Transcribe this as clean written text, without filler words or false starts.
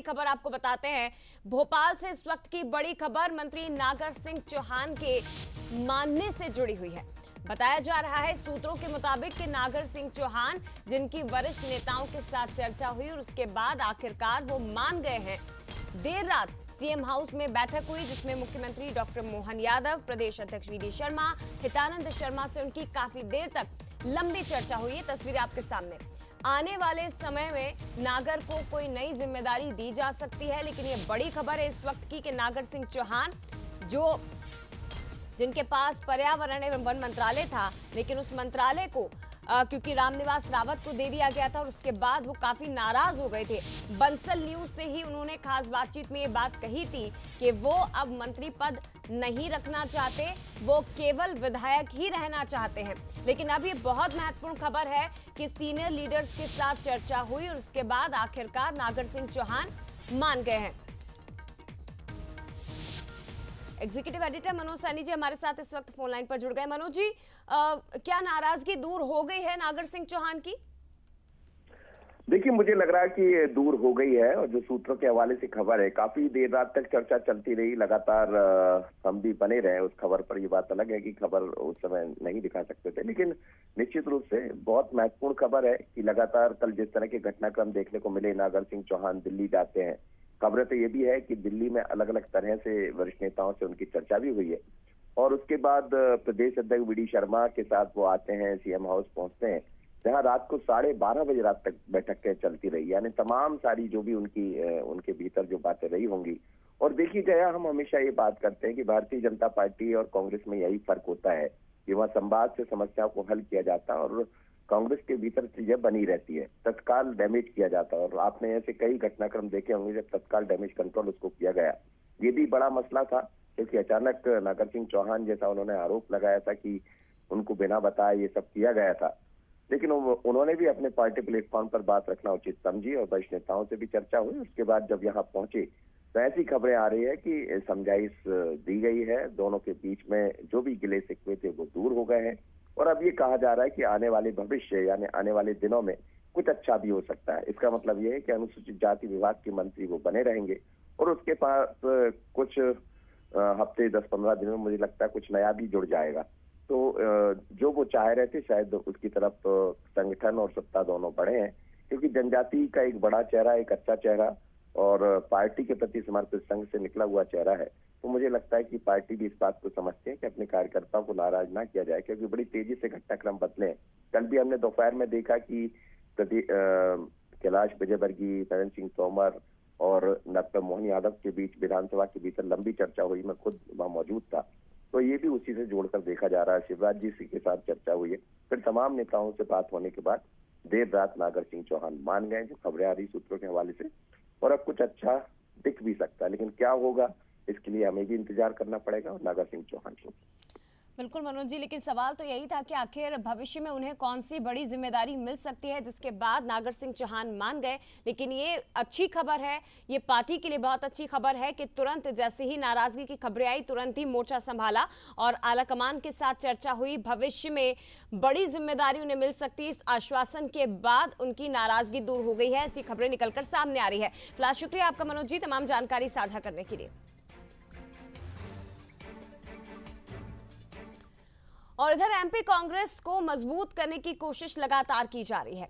खबर आपको बताते हैं। भोपाल से इस वक्त की बड़ी खबर मंत्री नागर सिंह चौहान के मानने से जुड़ी हुई है। बताया जा रहा है सूत्रों के मुताबिक कि नागर सिंह चौहान, जिनकी वरिष्ठ नेताओं के साथ चर्चा हुई और उसके बाद आखिरकार वो मान गए हैं। देर रात सीएम हाउस में बैठक हुई जिसमें मुख्यमंत्री डॉक्टर मोहन यादव, प्रदेश अध्यक्ष वीडी शर्मा, हितानंद शर्मा से उनकी काफी देर तक लंबी चर्चा हुई। ये तस्वीरें आपके सामने। आने वाले समय में नागर को कोई नई जिम्मेदारी दी जा सकती है, लेकिन ये बड़ी खबर है इस वक्त की कि नागर सिंह चौहान, जिनके पास पर्यावरण एवं वन मंत्रालय था, लेकिन उस मंत्रालय को क्योंकि रामनिवास रावत को दे दिया गया था और उसके बाद वो काफी नाराज हो गए थे। बंसल न्यूज से ही उन्होंने खास बातचीत में ये बात कही थी कि वो अब मंत्री पद नहीं रखना चाहते, वो केवल विधायक ही रहना चाहते हैं। लेकिन अब ये बहुत महत्वपूर्ण खबर है कि सीनियर लीडर्स के साथ चर्चा हुई और उसके बाद आखिरकार नागर सिंह चौहान मान गए हैं। एग्जीक्यूटिव एडिटर मनोज सैनी जी हमारे साथ इस वक्त फोन लाइन पर जुड़ गए। मनोज जी, क्या नाराजगी दूर हो गई है नागर सिंह चौहान की? देखिए, मुझे लग रहा है कि ये दूर हो गई है और जो सूत्रों के हवाले से खबर है, काफी देर रात तक चर्चा चलती रही, लगातार हम भी बने रहे उस खबर पर। ये बात अलग है कि खबर उस समय नहीं दिखा सकते थे, लेकिन निश्चित रूप से बहुत महत्वपूर्ण खबर है कि लगातार कल जिस तरह के घटनाक्रम देखने को मिले, नागर सिंह चौहान दिल्ली जाते हैं। खबरें तो ये भी है कि दिल्ली में अलग अलग तरह से वरिष्ठ नेताओं से उनकी चर्चा भी हुई है और उसके बाद प्रदेश अध्यक्ष वीडी शर्मा के साथ वो आते हैं, सीएम हाउस पहुंचते हैं, जहां रात को 12:30 बजे रात तक बैठकें चलती रही। यानी तमाम सारी जो भी उनके भीतर जो बातें रही होंगी। और देखी जाए, हम हमेशा ये बात करते हैं कि भारतीय जनता पार्टी और कांग्रेस में यही फर्क होता है कि वहाँ संवाद से समस्याओं को हल किया जाता है और कांग्रेस के भीतर चीजें बनी रहती है, तत्काल डैमेज किया जाता है। और आपने ऐसे कई घटनाक्रम देखे होंगे जब तत्काल डैमेज कंट्रोल उसको किया गया। ये भी बड़ा मसला था क्योंकि अचानक नागर सिंह चौहान जैसा उन्होंने आरोप लगाया था कि उनको बिना बताए ये सब किया गया था, लेकिन उन्होंने भी अपने पार्टी प्लेटफॉर्म पर बात रखना उचित समझी और वरिष्ठ नेताओं से भी चर्चा हुई। उसके बाद जब यहाँ पहुंचे तो ऐसी खबरें आ रही है कि समझाइश दी गई है, दोनों के बीच में जो भी गिले शिकवे थे वो दूर हो गए हैं। और अब ये कहा जा रहा है कि आने वाले भविष्य यानी आने वाले दिनों में कुछ अच्छा भी हो सकता है। इसका मतलब ये है कि अनुसूचित जाति विभाग के मंत्री वो बने रहेंगे और उसके पास कुछ हफ्ते 10-15 दिन में मुझे लगता है कुछ नया भी जुड़ जाएगा। तो जो वो चाह रहे थे शायद उसकी तरफ संगठन और सत्ता दोनों बढ़े हैं, क्योंकि जनजाति का एक बड़ा चेहरा, एक अच्छा चेहरा और पार्टी के प्रति समर्पित संघ से निकला हुआ चेहरा है। तो मुझे लगता है कि पार्टी भी इस बात को समझते हैं कि अपने कार्यकर्ताओं को नाराज ना किया जाए, क्योंकि बड़ी तेजी से घटनाक्रम बदले हैं। कल भी हमने दोपहर में देखा कि कैलाश विजयवर्गीय, नरेंद्र सिंह तोमर और डॉक्टर मोहन यादव के बीच विधानसभा के भीतर लंबी चर्चा हुई। मैं खुद वहां मौजूद था, तो ये भी उसी से जोड़कर देखा जा रहा है। शिवराज जी के साथ चर्चा हुई है, फिर तमाम नेताओं से बात होने के बाद देर रात नागर सिंह चौहान मान गए, जो खबरें आ रही सूत्रों के हवाले से। और अब कुछ अच्छा दिख भी सकता है, लेकिन क्या होगा इसके लिए हमें भी इंतजार करना पड़ेगा और नागर सिंह चौहान को। बिल्कुल मनोज जी, लेकिन सवाल तो यही था कि आखिर भविष्य में उन्हें कौन सी बड़ी जिम्मेदारी मिल सकती है जिसके बाद नागर सिंह चौहान मान गए। लेकिन ये अच्छी खबर है, ये पार्टी के लिए बहुत अच्छी खबर है कि तुरंत जैसे ही नाराजगी की खबरें आई, तुरंत ही मोर्चा संभाला और आलाकमान के साथ चर्चा हुई। भविष्य में बड़ी जिम्मेदारी उन्हें मिल सकती है, इस आश्वासन के बाद उनकी नाराजगी दूर हो गई है, ऐसी खबरें निकलकर सामने आ रही है। फिलहाल शुक्रिया आपका मनोज जी तमाम जानकारी साझा करने के लिए। और इधर एमपी कांग्रेस को मजबूत करने की कोशिश लगातार की जा रही है।